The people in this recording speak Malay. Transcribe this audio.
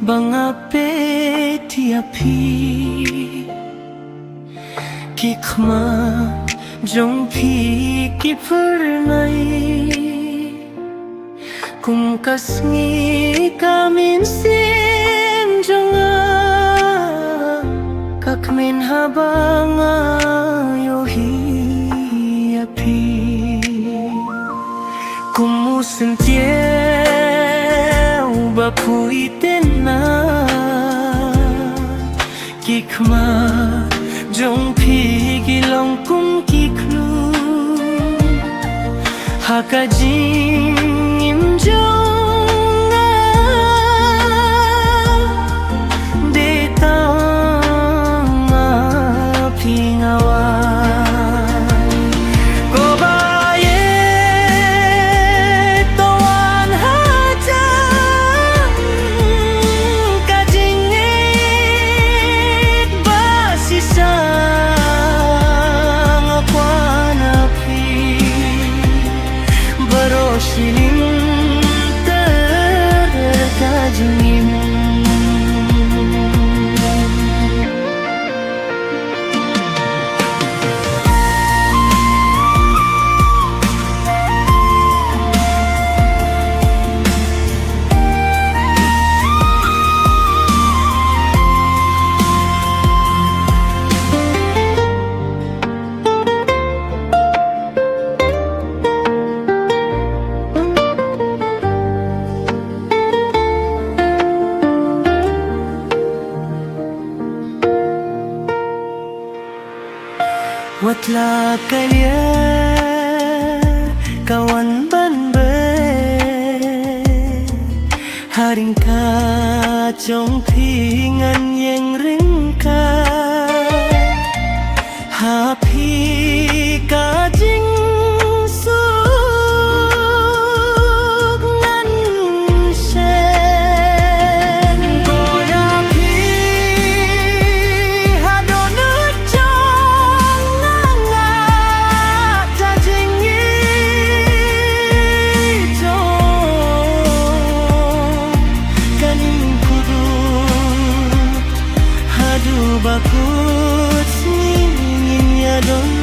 Bangape tiapi Kikma jongpi kipernai Kum kasngi kamin sim jonga Kakmin habanga yohi api Kumusin tieu bapu itena Kikma jongpi gilong kum kiklu Hakajing imjonga Detama pingawan Gobaye toan hajang Kajingit basisang Aquanapi Barosilim terkajingin Watla kaya kawan banbe Haring ka chong pingan yang ringka Hapi ka jing suk nan sen Goyapi hadonu chong bakut singin ya don